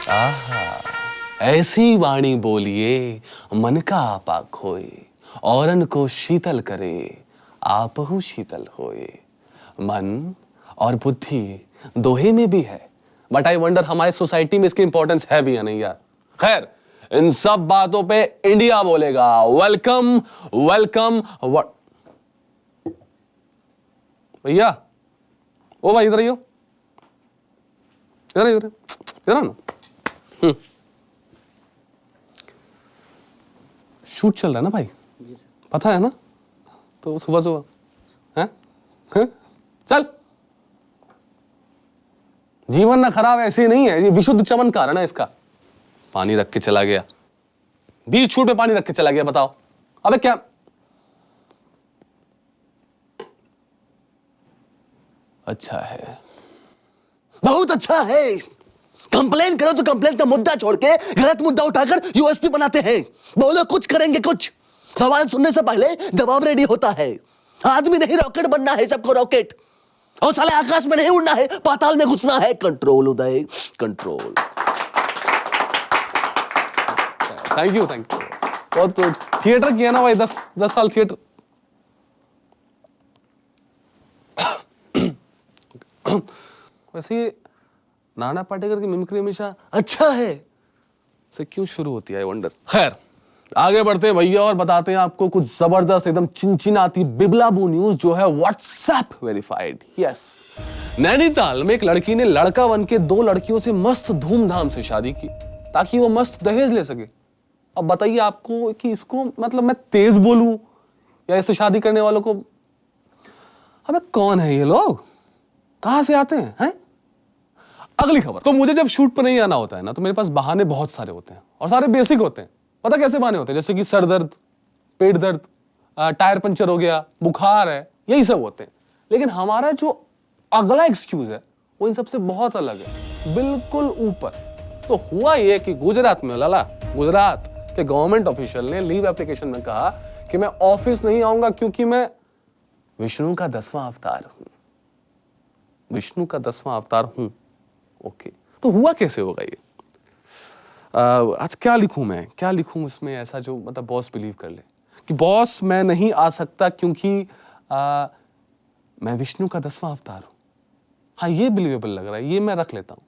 आहा, ऐसी वाणी बोलिए मन का आपा खोए, औरन को शीतल करे आपहु शीतल होए। मन और बुद्धि दोहे में भी है, बट आई वंडर हमारे सोसाइटी में इसकी इंपॉर्टेंस है भी या नहीं यार। खैर, इन सब बातों पे इंडिया बोलेगा वेलकम वेलकम। भैया, ओ भाई इधर आइयो, इधर इधर इधर ना। शूट चल रहा है ना भाई, पता है ना? तो सुबह सुबह हैं? चल, जीवन ना खराब ऐसे नहीं है, ये विशुद्ध चमत्कार है ना इसका। पानी रख के चला गया, बीच छूट पे पानी रख के चला गया, बताओ अबे क्या। अच्छा है, बहुत अच्छा है। कंप्लेन करो तो कंप्लेन का मुद्दा छोड़ के गलत मुद्दा उठाकर यूएसपी बनाते हैं। बोलो कुछ करेंगे कुछ, सवाल सुनने से पहले जवाब रेडी होता है। आदमी नहीं रॉकेट बनना है सबको रॉकेट, और साले आकाश में नहीं उड़ना है, पाताल में घुसना है। Control Uday, control. Thank you thank you. और तो थिएटर किया ना भाई, 10 साल थिएटर। वैसे नाना पाटेकर की मिमिक्री हमेशा अच्छा है से क्यों शुरू होती है, आई वंडर। खैर, आगे बढ़ते हैं भैया और बताते हैं आपको कुछ जबरदस्त एकदम चिनचिनाती बिबलाबू न्यूज जो है व्हाट्सएप वेरीफाइड। यस, नैनीताल में एक लड़की ने लड़का बन के 2 लड़कियों से मस्त धूमधाम से शादी की ताकि वो मस्त दहेज ले सके। अब बताइए आपको कि इसको मतलब मैं तेज बोलूं या इससे शादी करने वालों को, अबे कौन है ये लोग, कहां से आते हैं? अगली खबर। तो मुझे जब शूट पर नहीं आना होता है ना, तो मेरे पास बहाने बहुत सारे होते हैं और सारे बेसिक होते हैं। पता कैसे बहाने होते हैं? जैसे कि सर दर्द, पेट दर्द, टायर पंचर हो गया, बुखार है, यही सब होते हैं। लेकिन हमारा जो अगला एक्सक्यूज है वो इन सबसे बहुत अलग है, बिल्कुल ऊपर। तो हुआ ये कि गुजरात में, लाला गुजरात के गवर्नमेंट ऑफिशियल ने लीव एप्लीकेशन में कहा कि मैं ऑफिस नहीं आऊंगा क्योंकि मैं विष्णु का 10वां अवतार हूं। विष्णु का 10वां अवतार हूं, ओके। तो हुआ कैसे होगा ये? आज क्या लिखूं मैं, क्या लिखूं इसमें ऐसा जो मतलब बॉस बिलीव कर ले कि बॉस मैं नहीं आ सकता क्योंकि मैं विष्णु का 10वां अवतार हूं। हाँ, ये बिलीवेबल लग रहा है, ये मैं रख लेता हूं।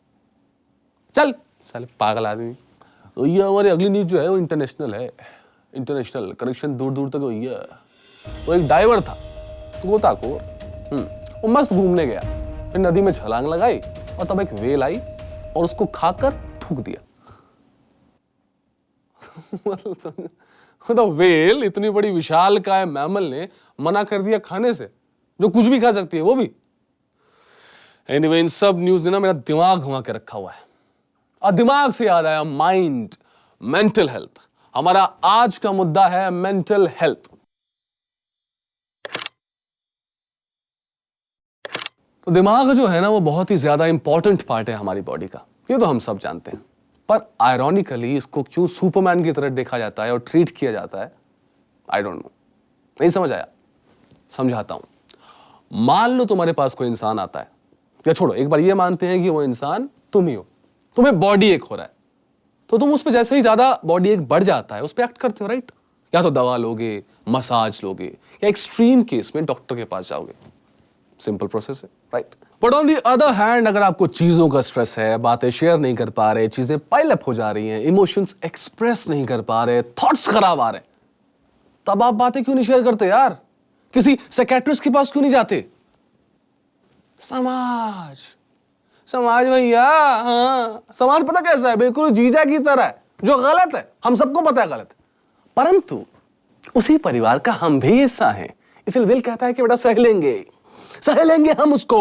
चल साले पागल आदमी। तो ये हमारी अगली न्यूज जो है वो इंटरनेशनल है, इंटरनेशनल कनेक्शन दूर दूर तक हुई है। वो एक डाइवर था, गोताखोर, वो मस्त घूमने गया, फिर नदी में छलांग लगाई और तब एक व्हेल आई और उसको खाकर थूक दिया। मतलब व्हेल, इतनी बड़ी विशालकाय मैमल ने मना कर दिया खाने से, जो कुछ भी खा सकती है वो भी। एनीवे, इन सब न्यूज ने ना मेरा दिमाग घुमा के रखा हुआ है। और दिमाग से याद आया माइंड, मेंटल हेल्थ। हमारा आज का मुद्दा है मेंटल हेल्थ। तो दिमाग जो है ना वो बहुत ही ज्यादा इंपॉर्टेंट पार्ट है हमारी बॉडी का, ये तो हम सब जानते हैं। पर आयरॉनिकली इसको क्यों सुपरमैन की तरह देखा जाता है और ट्रीट किया जाता है, आई डोंट नो, नहीं समझ आया। समझाता हूं। मान लो तुम्हारे पास कोई इंसान आता है, या छोड़ो, एक बार ये मानते हैं कि वो इंसान तुम ही हो, तुम्हें बॉडी एक हो रहा है, तो तुम उस पर जैसे ही ज्यादा बॉडी एक बढ़ जाता है उस पर एक्ट करते हो, राइट? या तो दवा लोगे, मसाज लोगे, या एक्सट्रीम केस में डॉक्टर के पास जाओगे। सिंपल प्रोसेस है, right? But on the other hand, अगर आपको चीजों का स्ट्रेस है, बातें शेयर नहीं कर पा रहे, चीजें पाइल अप हो जा रही हैं, इमोशंस एक्सप्रेस नहीं कर पा रहे, थॉट्स खराब आ रहे, तब आप बातें क्यों नहीं शेयर करते यार? किसी साइकियाट्रिस्ट के पास क्यों नहीं जाते? समाज, समाज भैया, हाँ, समाज पता कैसा है? बिल्कुल जीजा की तरह है, जो गलत है, हम सबको पता है गलत है, परंतु उसी परिवार का हम भी हिस्सा हैं, इसलिए दिल कहता है कि बेटा सह लेंगे हम उसको।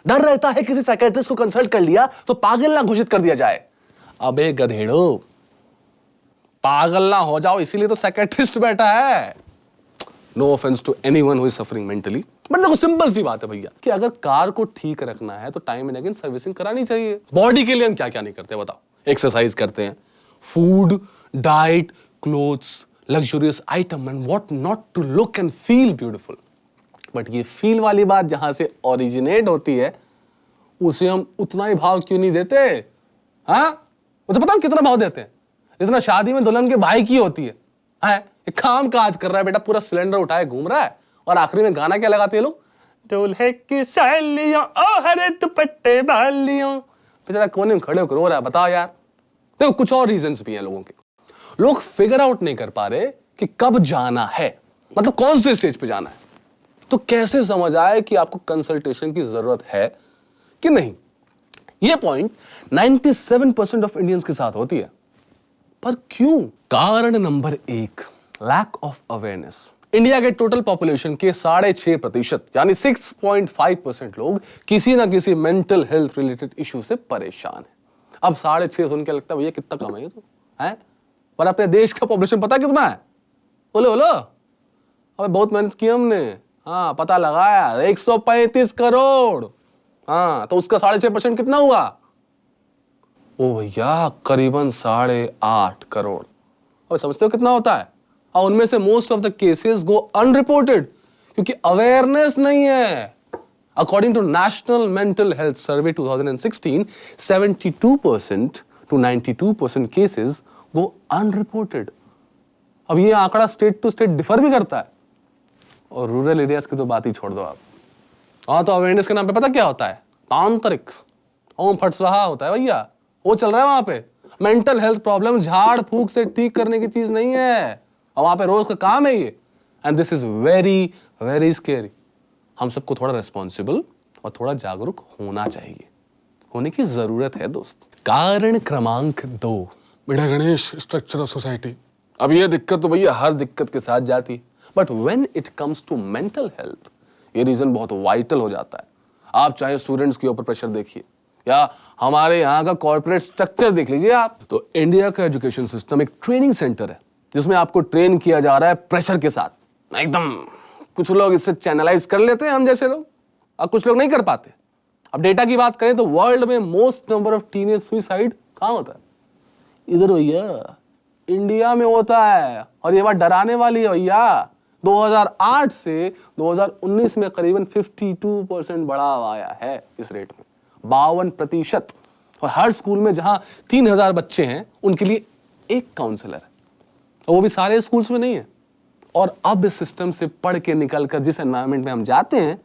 डर रहता है किसी साइकियाट्रिस्ट को कंसल्ट कर लिया तो पागल ना घोषित कर दिया जाए। अबे गधेड़ो, पागल ना हो जाओ, इसीलिए तो साइकियाट्रिस्ट बैठा है। No offence to anyone who is suffering mentally, but देखो सिंपल सी बात है भैया कि अगर कार को ठीक रखना है तो टाइम एंड अगेन सर्विसिंग करानी चाहिए। बॉडी के लिए हम क्या क्या नहीं करते बताओ? एक्सरसाइज करते हैं, food, diet, clothes, luxurious item and what not to look and feel beautiful. But ये फील वाली बात जहां से ओरिजिनेट होती है उसे हम उतना ही भाव क्यों नहीं देते? हाँ, उसे पता हम कितना भाव देते हैं? जितना शादी में दुल्हन के भाई की होती है। हाँ, काम काज कर रहा है बेटा, पूरा सिलेंडर उठाए घूम रहा है, और आखिरी में गाना क्या लगाते हैं लोग? दूल्हे की सहेलियों ओ हरे दुपट्टे वालियों। बेचारा कोने में खड़े होकर रो रहा है। बताओ यार, देखो कुछ और रीजंस भी हैं लोगों के। लोग फिगर आउट नहीं कर पा रहे कि कब जाना है, मतलब कौन से स्टेज पे जाना है। तो कैसे समझ आए कि आपको कंसल्टेशन की जरूरत है कि नहीं? यह पॉइंट 97% ऑफ इंडियंस के साथ होती है। पर क्यों? कारण number 1, lack of awareness. India के टोटल पॉपुलेशन के 6.5% यानी 6.5% लोग किसी ना किसी मेंटल हेल्थ रिलेटेड इशू से परेशान है। अब 6.5 सुन के लगता है भैया कितना कम है ये तो, है? पर अपने देश का पॉपुलेशन पता कितना है? बोलो बोलो। अबे बहुत मेहनत की हमने, हाँ पता लगाया 135 करोड़। हाँ तो उसका 6.5% कितना हुआ? ओ भैया करीबन 8.5 करोड़। और समझते हो कितना होता है? और उनमें से most of the cases go unreported क्योंकि अवेयरनेस नहीं है। According to national mental health survey 2016, 72% to 92% cases go unreported. अब ये आंकड़ा स्टेट टू स्टेट डिफर भी करता है, और रूरल एरियाज की तो बात ही छोड़ दो आप। हाँ तो अवेयरनेस के नाम पे पता क्या होता है? तांत्रिक ओम फट स्वाहा होता है भैया, वो चल रहा है वहां पे। मेंटल हेल्थ प्रॉब्लम झाड़ फूक से ठीक करने की चीज नहीं है, और वहां पे रोज का काम है ये। And this is very very scary. हम सबको थोड़ा रिस्पॉन्सिबल और थोड़ा जागरूक होना चाहिए, होने की जरूरत है दोस्त। कारण क्रमांक 2, बेटा गणेश, स्ट्रक्चर ऑफ सोसाइटी। अब ये दिक्कत तो भैया हर दिक्कत के साथ जाती है, but when it comes to mental health ये रीजन बहुत वाइटल हो जाता है। आप चाहे स्टूडेंट्स के ऊपर प्रेशर देखिए या हमारे यहाँ का कॉर्पोरेट स्ट्रक्चर देख लीजिए आप। तो इंडिया का एजुकेशन सिस्टम एक ट्रेनिंग सेंटर है जिसमें आपको ट्रेन किया जा रहा है प्रेशर के साथ एकदम। कुछ लोग इससे चैनलाइज कर लेते हैं हम जैसे लोग, और कुछ लोग नहीं कर पाते। अब डेटा की बात करें तो वर्ल्ड में most number of teenage suicide कहाँ होता है? इधर भैया इंडिया में होता है। और ये बात डराने वाली है भैया, 2008 से 2019 में करीबन 52% बढ़ावा आया है इस रेट में, 52%। और हर स्कूल में जहां 3000 बच्चे हैं उनके लिए एक काउंसलर है, और वो भी सारे स्कूल्स में नहीं है। और अब इस सिस्टम से पढ़ के निकलकर जिस एनवायरनमेंट में हम जाते हैं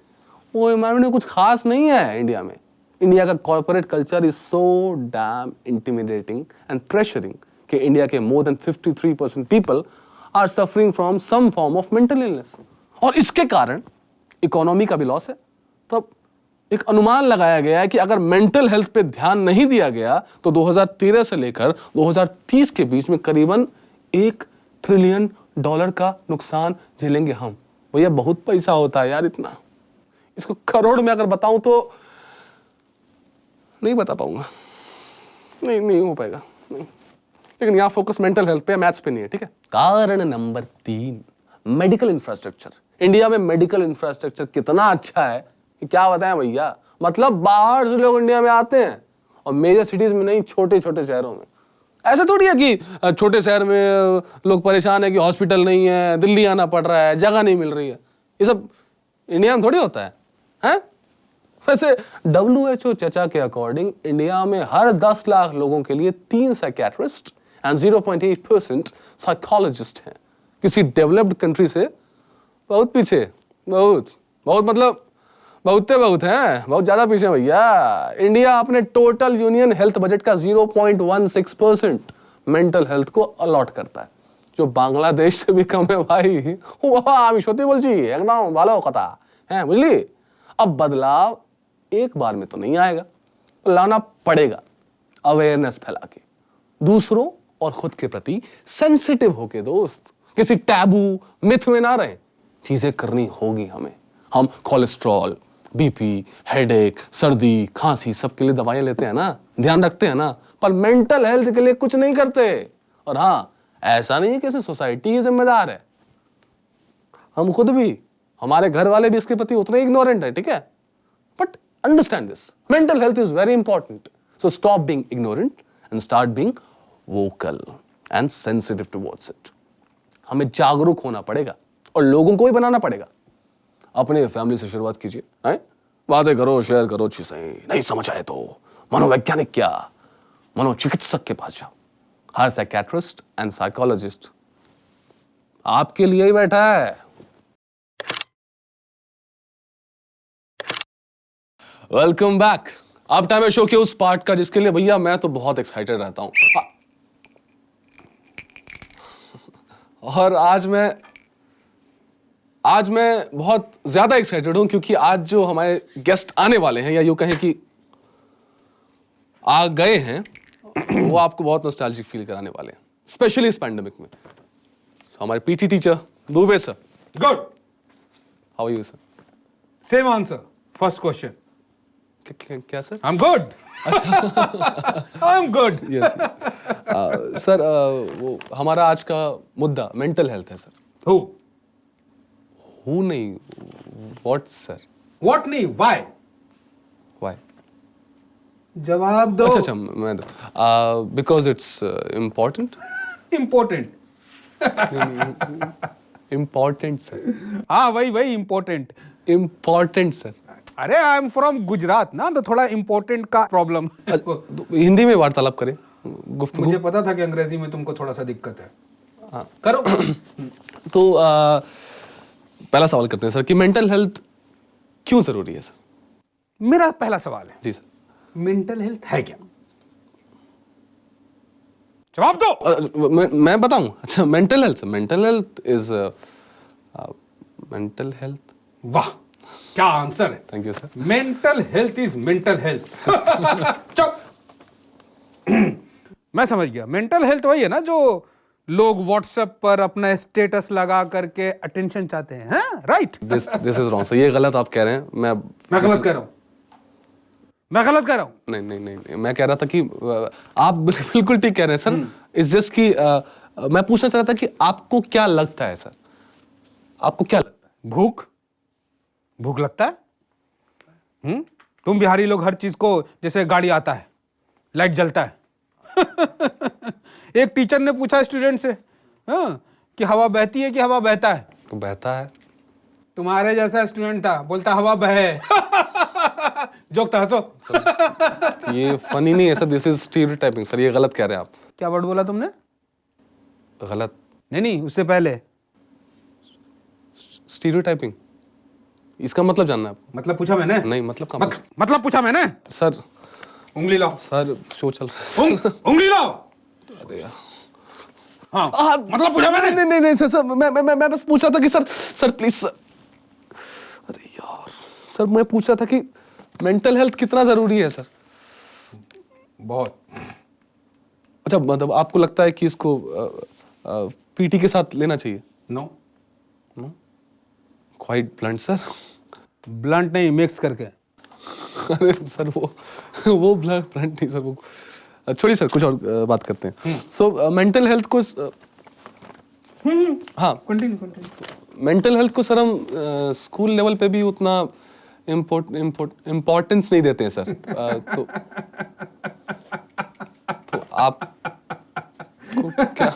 वो एनवायरनमेंट में कुछ खास नहीं है इंडिया में। इंडिया का corporate culture is so damn intimidating and pressuring कि इंडिया के more than 53% people are suffering from some form of mental illness. और इसके कारण इकोनॉमी का भी लॉस है। तो एक अनुमान लगाया गया है कि अगर मेंटल हेल्थ पे ध्यान नहीं दिया गया तो 2013 से लेकर 2030 के बीच में करीबन $1 ट्रिलियन का नुकसान झेलेंगे हम। भैया बहुत पैसा होता है यार इतना। इसको करोड़ में अगर बताऊं तो नहीं बता पाऊंगा, नहीं हो पाएगा, नहीं। लेकिन यहाँ फोकस मेंटल हेल्थ पे, मैथ्स पे नहीं है, ठीक है। कारण नंबर 3, मेडिकल इंफ्रास्ट्रक्चर। इंडिया में मेडिकल इंफ्रास्ट्रक्चर कितना अच्छा है कि क्या बताएं भैया। मतलब बाहर से लोग इंडिया में आते हैं, और मेजर सिटीज में नहीं, छोटे छोटे शहरों में। ऐसा थोड़ी है कि छोटे शहर में लोग परेशान है कि हॉस्पिटल नहीं है, दिल्ली आना पड़ रहा है, जगह नहीं मिल रही है। ये सब इंडिया में थोड़ी होता है, हैं? वैसे WHO चचा के अकॉर्डिंग इंडिया में हर 10 लाख लोगों के लिए 3 साइकियाट्रिस्ट एंड 0.8% साइकोलॉजिस्ट हैं। किसी डेवलप्ड कंट्री से बहुत पीछे, बहुत मतलब बहुत हैं, बहुत ज्यादा पीछे भैया। इंडिया अपने टोटल यूनियन हेल्थ बजट का 0.16% मेंटल हेल्थ को अलॉट करता है, जो बांग्लादेश से भी कम है भाई। वाह আমি সত্যি বলছি, एकदम ভালো কথা है, बुझली। अब बदलाव एक बार में तो नहीं आएगा, लाना पड़ेगा अवेयरनेस फैला के, दूसरों और खुद के प्रति सेंसिटिव होके दोस्त। किसी टैबू मिथ में ना रहे, चीजें करनी होगी हमें। हम कोलेस्ट्रॉल, बीपी, हेडेक, सर्दी, खांसी सबके लिए दवाइयां लेते हैं ना, ध्यान रखते हैं ना, पर मेंटल हेल्थ के लिए कुछ नहीं करते। और हाँ, ऐसा नहीं है कि इसमें सोसाइटी ही जिम्मेदार है, हम खुद भी, हमारे घर वाले भी इसके प्रति उतने इग्नोरेंट है, ठीक है। But understand this, mental health is very important, so stop being ignorant and start being vocal and sensitive towards it. हमें जागरूक होना पड़ेगा और लोगों को भी बनाना पड़ेगा। अपने फैमिली से शुरुआत कीजिए, हैं? बातें करो, शेयर करो चीजें, नहीं समझ आए तो मनोवैज्ञानिक क्या, मनोचिकित्सक के पास जाओ। हर साइकियाट्रिस्ट एंड साइकोलॉजिस्ट आपके लिए ही बैठा है। Welcome back. अब टाइम है शो के उस पार्ट का जिसके लिए भैया मैं तो बहुत एक्साइटेड रहता हूं। और आज मैं बहुत ज्यादा एक्साइटेड हूं क्योंकि आज जो हमारे गेस्ट आने वाले हैं, या यूं कहें कि आ गए हैं, वो आपको बहुत नॉस्टैल्जिक फील कराने वाले हैं, स्पेशली इस पैंडेमिक में। हमारे PT teacher Dubey sir. Good. How are you sir? Same answer, first question. क्या sir? I am good. I am good. Yes sir, वो हमारा आज का मुद्दा मेंटल हेल्थ है सर। हु नहीं, व्हाट सर? व्हाट नहीं, व्हाई? व्हाई? जवाब दो। अच्छा मैं because it's important. Important. Important sir. हाँ वही इम्पोर्टेंट। Important sir. अरे आई एम फ्रॉम गुजरात ना, तो थोड़ा इम्पोर्टेंट का प्रॉब्लम। हिंदी में वार्तालाप करें, गुफ्तगू। मुझे पता था कि अंग्रेजी में तुमको थोड़ा सा दिक्कत है। हाँ। करो। तो पहला सवाल करते हैं सर कि मेंटल हेल्थ क्यों जरूरी है सर? मेरा पहला सवाल है, जी सर। मेंटल हेल्थ है क्या? जवाब दो। मैं बताऊं? अच्छा, mental health is mental health. वाह क्या आंसर है। Thank you sir. Mental health is mental health. चुप। मैं समझ गया। मेंटल हेल्थ वही है ना जो लोग व्हाट्सएप पर अपना स्टेटस लगा करके अटेंशन चाहते हैं, right? This is wrong sir, ये गलत आप कह रहे हैं। मैं गलत कह रहा हूं? मैं गलत कह रहा हूं? नहीं, मैं कह रहा था कि आप बिल्कुल ठीक कह रहे हैं सर। इट्स जस्ट कि मैं पूछना चाह रहा था कि आपको क्या लगता है सर? आपको क्या लगता है? भूख लगता है? तुम बिहारी लोग हर चीज को, जैसे गाड़ी आता है, लाइट जलता है। एक टीचर ने पूछा स्टूडेंट से, कि हवा बहती है कि हवा बहता है? तो बहता है। तुम्हारे जैसा स्टूडेंट था, बोलता हवा बहे। जोक था, हंसो। ये फनी नहीं है sir, this is stereotyping sir, ये गलत कह रहे हैं आप। क्या वर्ड बोला तुमने? गलत। नहीं, उससे पहले। स्टीरियोटाइपिंग, इसका मतलब जानना है आपको? मतलब पूछा मैंने? नहीं, मतलब का मतलब पूछा मैंने? सर उंगली लाओ। सर शो चल रहा है। उंगली लाओ। अरे यार। हाँ, मतलब पूछा मैंने? नहीं सर, मैं बस पूछ रहा था कि सर प्लीज सर। अरे यार सर, मैं पूछ रहा था कि मेंटल हेल्थ कितना जरूरी है सर? बहुत। अच्छा, मतलब आपको लगता है कि इसको पीटी के साथ लेना चाहिए? No. Quite blunt sir. Blunt नहीं, मिक्स करके। अरे सर वो ब्लंट नहीं सर, वो छोड़िए सर, कुछ और बात करते हैं। सो मेंटल हेल्थ को हाँ, कंटिन्यू। मेंटल हेल्थ को सर हम स्कूल लेवल पे भी उतना इम्पोर्टेंस नहीं देते हैं सर। तो आप क्या?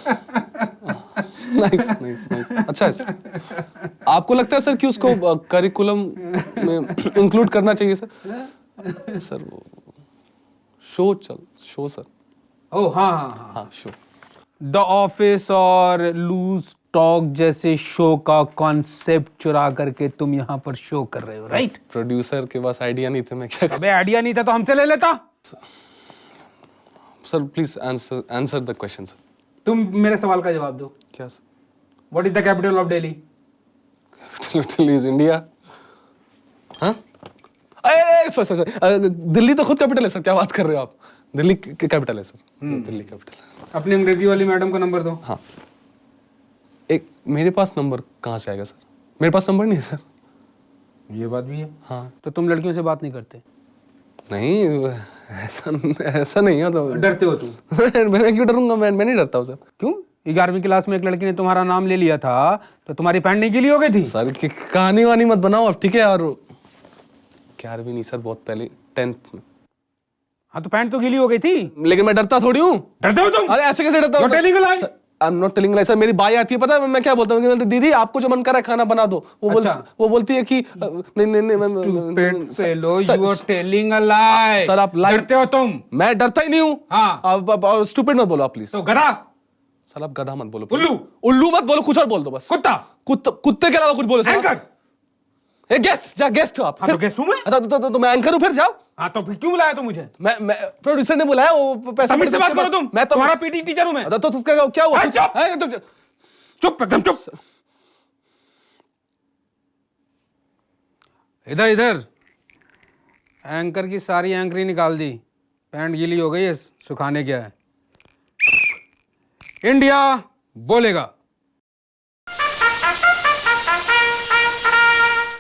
नाइस। अच्छा है सर। आपको लगता है सर कि उसको करिकुलम में इंक्लूड करना चाहिए सर? सर वो शो सर। ओह हाँ, शो। द ऑफिस और लूज टॉक जैसे शो का कॉन्सेप्ट चुरा करके तुम यहाँ पर शो कर रहे हो, राइट? प्रोड्यूसर के पास आइडिया नहीं थे, मैं क्या? अबे आइडिया नहीं था तो हमसे ले लेता। Sir please answer the question sir. तुम मेरे सवाल का जवाब दो। क्या sir? What is the capital of Delhi? Capital is India. हाँ? सर, दिल्ली तो खुद कैपिटल है सर, क्या बात कर रहे हो आप? दिल्ली कैपिटल है सर। दिल्ली कैपिटल। अपनी अंग्रेजी वाली मैडम का नंबर दो। हाँ, एक मेरे पास नंबर कहाँ से आएगा सर? मेरे पास नंबर नहीं है सर। ये बात भी है। हाँ। तो तुम लड़कियों से बात नहीं करते? नहीं, ऐसा नहीं है। तो डरते हो तुम? मैं क्यों डरूंगा? मैं नहीं डरता हूँ सर। क्यों? 11वीं क्लास में एक लड़की ने तुम्हारा नाम ले लिया था तो तुम्हारी पैंट नहीं गीली हो गई थी? सर की कहानी वानी मत बनाओ अब, ठीक है? और 11वीं नहीं सर, बहुत पहले 10th में। हाँ तो पैंट तो गीली हो गई थी। लेकिन मैं डरता थोड़ी हूँ। डरते हो तुम? अरे ऐसे कैसे डरता हूँ? You're telling a lie. I am not telling like sir, मेरी बाई आती है, पता है मैं क्या बोलता हूँ कि दीदी आपको जो मन कर रहा है खाना बना दो, वो बोलती है कि नहीं Stupid fellow, you are telling a lie. Sir आप lie डरते हो तुम? मैं डरता ही नहीं हूँ। हाँ। आप स्टूपिड मत बोलो आप प्लीज। तो गधा, सर आप गधा मत बोलो, उल्लू, उल्लू मत बोलो, कुछ और बोल दो बस। कुत्ता, कुत्ते के अलावा कुछ बोलो सर। एंकर। गेस्ट जा, गेस्ट हो आप। हाँ तो गेस्ट हूँ मैं। तो मैं एंकर हूँ, फिर जाओ। हाँ तो फिर क्यों बुलाया तुम मुझे? मैं प्रोड्यूसर ने बुलाया, वो पैसे तमीज से बात करो तुम। मैं तो तुम्हारा पीटी टीचर हूँ मैं। तो क्या हुआ? चुप! चुप, एकदम चुप। इधर इधर, एंकर की सारी एंकरी निकाल दी, पैंट गीली हो गई है, सुखाने गया है। इंडिया बोलेगा।